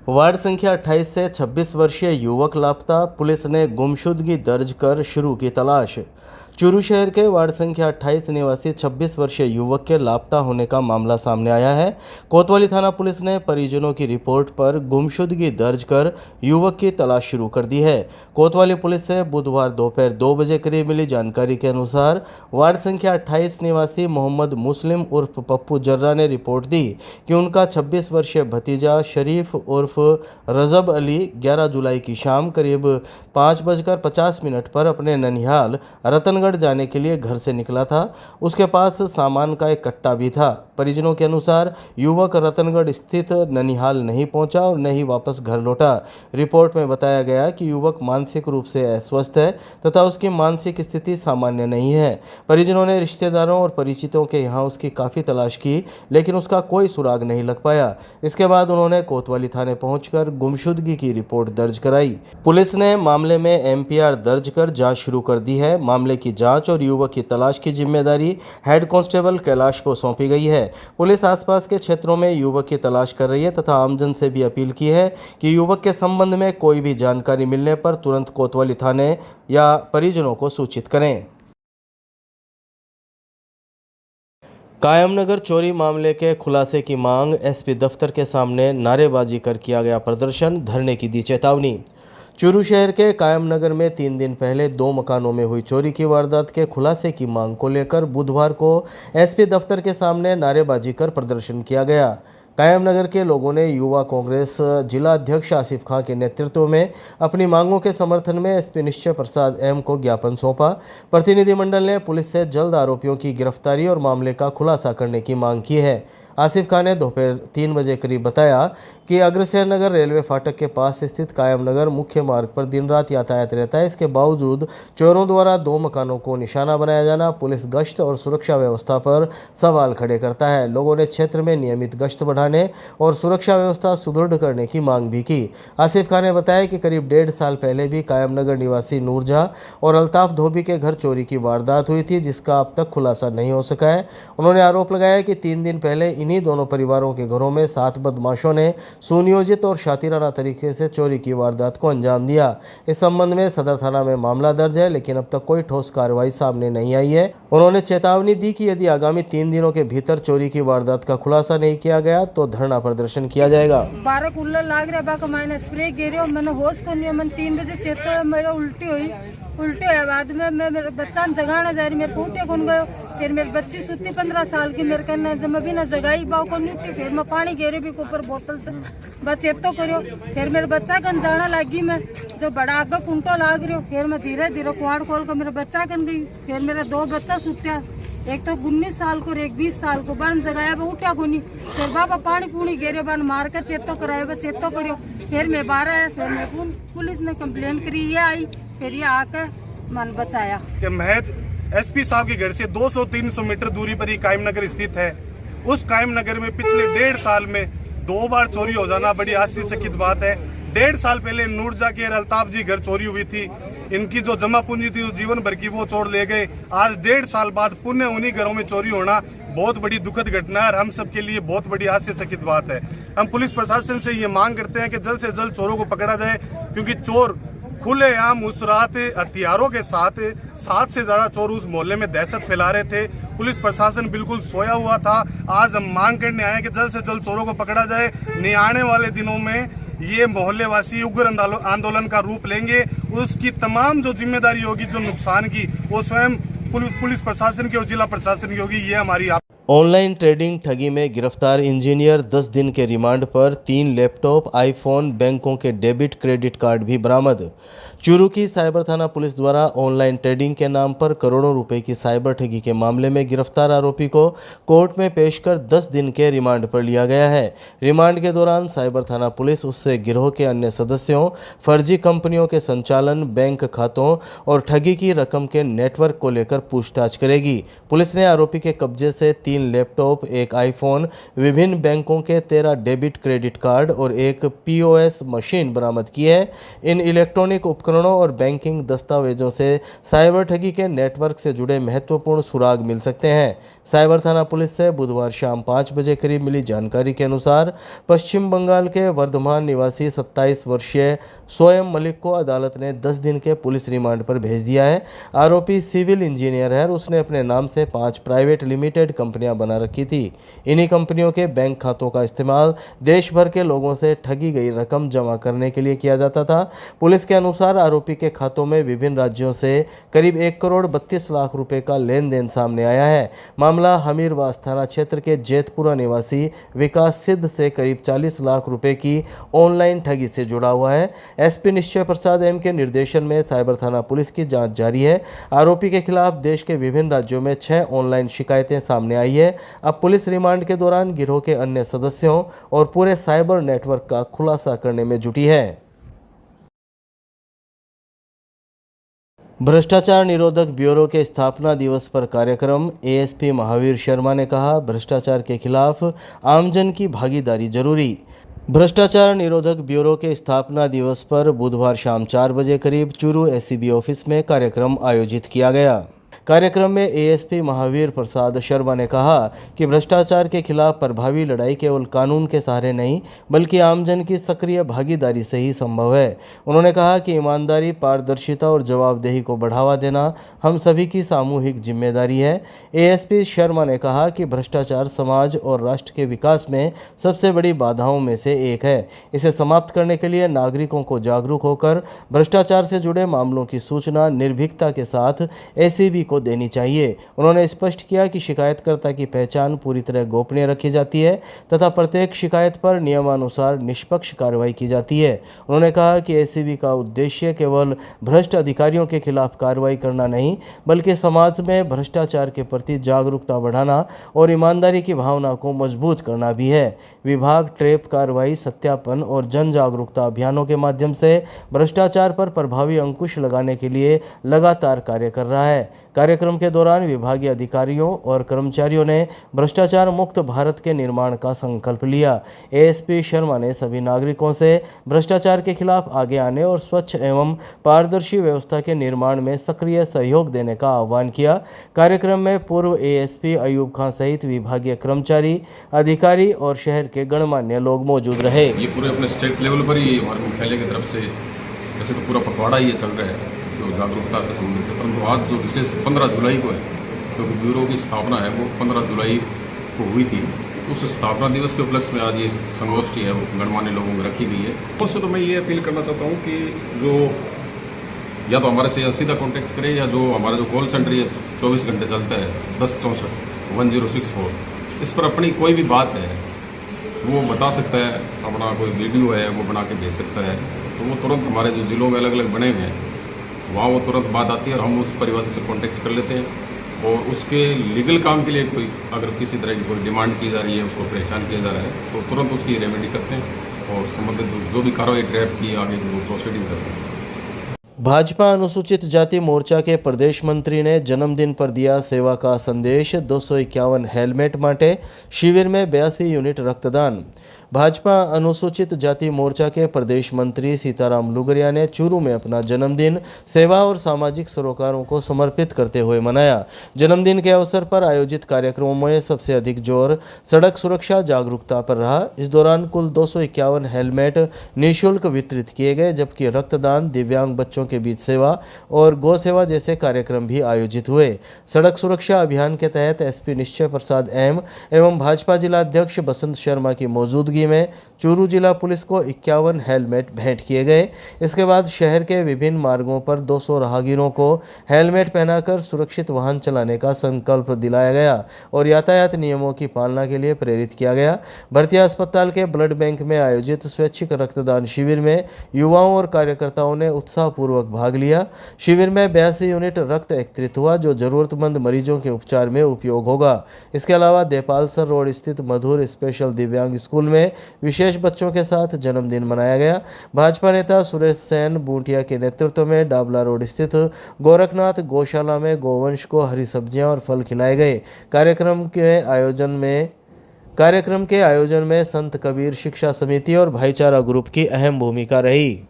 Ward संख्या 28 से 26 वर्षीय युवक लापता, पुलिस ने गुमशुदगी दर्ज कर शुरू की तलाश। चूरू शहर के वार्ड संख्या 28 निवासी 26 वर्षीय युवक के लापता होने का मामला सामने आया है। कोतवाली थाना पुलिस ने परिजनों की रिपोर्ट पर गुमशुदगी दर्ज कर युवक की तलाश शुरू कर दी है। कोतवाली पुलिस से बुधवार दोपहर 2 बजे करीब मिली जानकारी के अनुसार वार्ड संख्या 28 निवासी मोहम्मद मुस्लिम उर्फ पप्पू जर्रा ने रिपोर्ट दी कि उनका 26 वर्षीय भतीजा शरीफ उर्फ रजब अली 11 जुलाई की शाम करीब 5:50 पर अपने ननिहाल रतनगढ़ जाने के लिए घर से निकला था। उसके पास सामान का एक कट्टा भी था। परिजनों के अनुसार युवक रतनगढ़ स्थित ननिहाल नहीं पहुंचा और न ही वापस घर लौटा। रिपोर्ट में बताया गया कि युवक मानसिक रूप से अस्वस्थ है तथा उसकी मानसिक स्थिति सामान्य नहीं है। परिजनों ने रिश्तेदारों और परिचितों के यहाँ उसकी काफ़ी तलाश की, लेकिन उसका कोई सुराग नहीं लग पाया। इसके बाद उन्होंने कोतवाली थाने पहुंचकर गुमशुदगी की रिपोर्ट दर्ज कराई। पुलिस ने मामले में एमपीआर दर्ज कर जांच शुरू कर दी है। मामले की जांच और युवक की तलाश की जिम्मेदारी हेड कांस्टेबल कैलाश को सौंपी गई है। पुलिस आसपास के क्षेत्रों में युवक की तलाश कर रही है तथा आमजन से भी अपील की है कि युवक के संबंध में कोई भी जानकारी मिलने पर तुरंत कोतवाली थाने या परिजनों को सूचित करें। कायमनगर चोरी मामले के खुलासे की मांग, एसपी दफ्तर के सामने नारेबाजी कर किया गया प्रदर्शन, धरने की दी चेतावनी। चूरू शहर के कायमनगर में 3 दिन पहले 2 मकानों में हुई चोरी की वारदात के खुलासे की मांग को लेकर बुधवार को एसपी दफ्तर के सामने नारेबाजी कर प्रदर्शन किया गया। कायमनगर के लोगों ने युवा कांग्रेस जिला अध्यक्ष आसिफ खां के नेतृत्व में अपनी मांगों के समर्थन में एसपी निश्चय प्रसाद एम को ज्ञापन सौंपा। प्रतिनिधिमंडल ने पुलिस से जल्द आरोपियों की गिरफ्तारी और मामले का खुलासा करने की मांग की है। आसिफ खान ने दोपहर 3 बजे करीब बताया कि अग्रसेन नगर रेलवे फाटक के पास स्थित कायमनगर मुख्य मार्ग पर दिन रात यातायात रहता है। इसके बावजूद चोरों द्वारा 2 मकानों को निशाना बनाया जाना पुलिस गश्त और सुरक्षा व्यवस्था पर सवाल खड़े करता है। लोगों ने क्षेत्र में नियमित गश्त बढ़ाने और सुरक्षा व्यवस्था सुदृढ़ करने की मांग भी की। आसिफ खान ने बताया कि करीब 1.5 साल पहले भी कायमनगर निवासी नूरजहां और अल्ताफ धोबी के घर चोरी की वारदात हुई थी, जिसका अब तक खुलासा नहीं हो सका है। उन्होंने आरोप लगाया कि 3 दिन पहले इन्हीं दोनों परिवारों के घरों में 7 बदमाशों ने सुनियोजित और शातिराना तरीके से चोरी की वारदात को अंजाम दिया। इस संबंध में सदर थाना में मामला दर्ज है, लेकिन अब तक कोई ठोस कार्रवाई सामने नहीं आई है। उन्होंने चेतावनी दी कि यदि आगामी 3 दिनों के भीतर चोरी की वारदात का खुलासा नहीं किया गया तो धरना प्रदर्शन किया जाएगा। 12 कूलर लाग रहा बाका मैंने स्प्रे गिरे, मैंने होश को नहीं, मैंने 3 बजे चेतो मेरा उल्टी हुई बाद में मैं मेरे बच्चा जगाना जा रही, मेरे फूटे कौन गयो। फिर मेरी बच्ची सुती 15 साल की, मेरे कहना जब मैं भी ना जगाई बाव को नहीं, फिर मैं पानी गेरे भी ऊपर बोतल से बस चेतो करो। फिर मेरे बच्चा कन जाना लगी, मैं जब बड़ा आगे कुंटो लाग रही, फिर मैं धीरे धीरे कुआड़ खोल कर मेरे बच्चा कन गई। फिर मेरा 2 बच्चा सुत्या, एक तो 19 साल को और एक 20 साल को, बन जगाया उठा को नहीं। फिर बाबा पानी पूनी गेरे बन मार कर चेतो कराया, चेतो करो। फिर मैं बाहर आया, फिर मैं पुलिस ने कंप्लेन करी, ये आई, फिर ये आकर मन बचाया। कि महज एसपी साहब के घर से 200-300 मीटर दूरी पर ही कायमनगर स्थित है। उस कायमनगर में पिछले 1.5 साल में 2 बार चोरी हो जाना बड़ी आश्चर्यचकित बात है। 1.5 साल पहले नूरजहां के अल्ताफ जी घर चोरी हुई थी। इनकी जो जमा पूंजी थी जीवन भर की वो चोर ले गए। आज 1.5 साल बाद पुनः उन्हीं घरों में चोरी होना बहुत बड़ी दुखद घटना है और हम सब के लिए बहुत बड़ी आश्चर्यचकित बात है। हम पुलिस प्रशासन से ये मांग करते हैं कि जल्द से जल्द चोरों को पकड़ा जाए, क्योंकि चोर खुलेआम उस रात हथियारों के साथ 7 से ज्यादा चोर उस मोहल्ले में दहशत फैला रहे थे। पुलिस प्रशासन बिल्कुल सोया हुआ था। आज हम मांग करने आए कि जल्द से जल्द चोरों को पकड़ा जाए। नहीं आने वाले दिनों में ये मोहल्ले वासी उग्र आंदोलन का रूप लेंगे। उसकी तमाम जो जिम्मेदारी होगी, जो नुकसान की, वो स्वयं पुलिस प्रशासन की और जिला प्रशासन की होगी। ये हमारी ऑनलाइन ट्रेडिंग ठगी में गिरफ्तार इंजीनियर 10 दिन के रिमांड पर 3 लैपटॉप, आईफोन, बैंकों के डेबिट क्रेडिट कार्ड भी बरामद। चूरू की साइबर थाना पुलिस द्वारा ऑनलाइन ट्रेडिंग के नाम पर करोड़ों रुपए की साइबर ठगी के मामले में गिरफ्तार आरोपी को कोर्ट में पेश कर 10 दिन के रिमांड पर लिया गया है। रिमांड के दौरान साइबर थाना पुलिस उससे गिरोह के अन्य सदस्यों, फर्जी कंपनियों के संचालन, बैंक खातों और ठगी की रकम के नेटवर्क को लेकर पूछताछ करेगी। पुलिस ने आरोपी के कब्जे से 3 लैपटॉप, 1 आईफोन, विभिन्न बैंकों के 13 डेबिट क्रेडिट कार्ड और 1 POS मशीन बरामद की है। इन इलेक्ट्रॉनिक उपकरणों और बैंकिंग दस्तावेजों से साइबर ठगी के नेटवर्क से जुड़े महत्वपूर्ण सुराग मिल सकते हैं। साइबर थाना पुलिस से बुधवार शाम 5 बजे करीब मिली जानकारी के अनुसार पश्चिम बंगाल के वर्धमान निवासी 27 वर्षीय सोयम मलिक को अदालत ने 10 दिन के पुलिस रिमांड पर भेज दिया है। आरोपी सिविल इंजीनियर है और उसने अपने नाम से 5 प्राइवेट लिमिटेड कंपनियां बना रखी थी। इन्हीं कंपनियों के बैंक खातों का इस्तेमाल देश भर के लोगों से ठगी गई रकम जमा करने के लिए किया जाता था। पुलिस के अनुसार आरोपी के खातों में विभिन्न राज्यों से करीब 1 करोड़ 32 लाख रुपए का लेन देन सामने आया है। मामला हमीरवास थाना क्षेत्र के जेतपुरा निवासी विकास सिद्ध से करीब 40 लाख रुपए की ऑनलाइन ठगी से जुड़ा हुआ है। एसपी निश्चय प्रसाद एम के निर्देशन में साइबर थाना पुलिस की जांच जारी है। आरोपी के खिलाफ देश के विभिन्न राज्यों में 6 ऑनलाइन शिकायतें सामने आई है। अब पुलिस रिमांड के दौरान गिरोह के अन्य सदस्यों और पूरे साइबर नेटवर्क का खुलासा करने में जुटी है। भ्रष्टाचार निरोधक ब्यूरो के स्थापना दिवस पर कार्यक्रम। एएसपी महावीर शर्मा ने कहा, भ्रष्टाचार के खिलाफ आमजन की भागीदारी जरूरी। भ्रष्टाचार निरोधक ब्यूरो के स्थापना दिवस पर बुधवार शाम 4 बजे करीब चूरू एसीबी ऑफिस में कार्यक्रम आयोजित किया गया। कार्यक्रम में एएसपी महावीर प्रसाद शर्मा ने कहा कि भ्रष्टाचार के खिलाफ प्रभावी लड़ाई केवल कानून के सहारे नहीं बल्कि आमजन की सक्रिय भागीदारी से ही संभव है। उन्होंने कहा कि ईमानदारी, पारदर्शिता और जवाबदेही को बढ़ावा देना हम सभी की सामूहिक जिम्मेदारी है। एएसपी शर्मा ने कहा कि भ्रष्टाचार समाज और राष्ट्र के विकास में सबसे बड़ी बाधाओं में से एक है। इसे समाप्त करने के लिए नागरिकों को जागरूक होकर भ्रष्टाचार से जुड़े मामलों की सूचना निर्भीकता के साथ एसीबी को देनी चाहिए। उन्होंने स्पष्ट किया कि शिकायतकर्ता की पहचान पूरी तरह गोपनीय रखी जाती है तथा प्रत्येक शिकायत पर नियमानुसार निष्पक्ष कार्रवाई की जाती है। उन्होंने कहा कि एसीबी का उद्देश्य केवल भ्रष्ट अधिकारियों के खिलाफ कार्रवाई करना नहीं बल्कि समाज में भ्रष्टाचार के प्रति जागरूकता बढ़ाना और ईमानदारी की भावना को मजबूत करना भी है। विभाग ट्रैप कार्रवाई, सत्यापन और जन जागरूकता अभियानों के माध्यम से भ्रष्टाचार पर प्रभावी अंकुश लगाने के लिए लगातार कार्य कर रहा है। कार्यक्रम के दौरान विभागीय अधिकारियों और कर्मचारियों ने भ्रष्टाचार मुक्त भारत के निर्माण का संकल्प लिया। एएसपी शर्मा ने सभी नागरिकों से भ्रष्टाचार के खिलाफ आगे आने और स्वच्छ एवं पारदर्शी व्यवस्था के निर्माण में सक्रिय सहयोग देने का आह्वान किया। कार्यक्रम में पूर्व एएसपी अयूब खान सहित विभागीय कर्मचारी, अधिकारी और शहर के गणमान्य लोग मौजूद रहे। ये पूरे अपने स्टेट लेवल पर ही हमारे मुख्यालय की तरफ से वैसे तो पूरा पखवाड़ा ये चल रहा है जो जागरूकता से संबंधित है, परंतु आज जो विशेष 15 जुलाई को है क्योंकि ब्यूरो की स्थापना है वो 15 जुलाई को हुई थी। उस स्थापना दिवस के उपलक्ष्य में आज ये संगोष्ठी है वो गणमान्य लोगों में रखी गई है। उससे तो मैं ये अपील करना चाहता हूँ कि जो या तो हमारे से सीधा कॉन्टेक्ट करे या जो हमारा जो कॉल सेंटर ये 24 घंटे चलता है 1064-1064, इस पर अपनी कोई भी बात है वो बता सकता है, अपना कोई वीडियो है वो बना के भेज सकता है, तो वो तुरंत हमारे जो जिलों में अलग अलग बने हुए हैं वहाँ वो तुरंत बात आती है और हम उस परिवार से कांटेक्ट कर लेते हैं और उसके लीगल काम के लिए कोई अगर किसी तरह की कोई डिमांड की जा रही है, उसको परेशान किया जा रहा है तो तुरंत उसकी रेमेडी करते हैं और संबंधित जो भी कार्रवाई ट्रैप की आगे वो प्रोसीडिंग करते हैं। भाजपा अनुसूचित जाति मोर्चा के प्रदेश मंत्री ने जन्मदिन पर दिया सेवा का संदेश। 251 हेलमेट माटे शिविर में 82 यूनिट रक्तदान। भाजपा अनुसूचित जाति मोर्चा के प्रदेश मंत्री सीताराम लुगरिया ने चूरू में अपना जन्मदिन सेवा और सामाजिक सरोकारों को समर्पित करते हुए मनाया। जन्मदिन के अवसर पर आयोजित कार्यक्रमों में सबसे अधिक जोर सड़क सुरक्षा जागरूकता पर रहा। इस दौरान कुल 251 हेलमेट निःशुल्क वितरित किए गए, जबकि रक्तदान, दिव्यांग बच्चों के बीच सेवा और गौ सेवा जैसे कार्यक्रम भी आयोजित हुए। सड़क सुरक्षा अभियान के तहत एसपी निश्चय प्रसाद एम एवं भाजपा जिला अध्यक्ष बसंत शर्मा की मौजूदगी में चूरू जिला पुलिस को 51 हेलमेट भेंट किए गए। इसके बाद शहर के विभिन्न मार्गों पर 200 राहगीरों को हेलमेट पहनाकर सुरक्षित वाहन चलाने का संकल्प दिलाया गया और यातायात नियमों की पालना के लिए प्रेरित किया गया। भरतिया अस्पताल के ब्लड बैंक में आयोजित स्वैच्छिक रक्तदान शिविर में युवाओं और कार्यकर्ताओं ने उत्साहपूर्वक भाग लिया। शिविर में 82 यूनिट रक्त एकत्रित हुआ जो जरूरतमंद मरीजों के उपचार में उपयोग होगा। इसके अलावा देपालसर रोड स्थित मधुर स्पेशल दिव्यांग स्कूल में विशेष बच्चों के साथ जन्मदिन मनाया गया। भाजपा नेता सुरेश सेन बूटिया के नेतृत्व में डाबला रोड स्थित गोरखनाथ गौशाला में गोवंश को हरी सब्जियां और फल खिलाए गए। कार्यक्रम के आयोजन में संत कबीर शिक्षा समिति और भाईचारा ग्रुप की अहम भूमिका रही।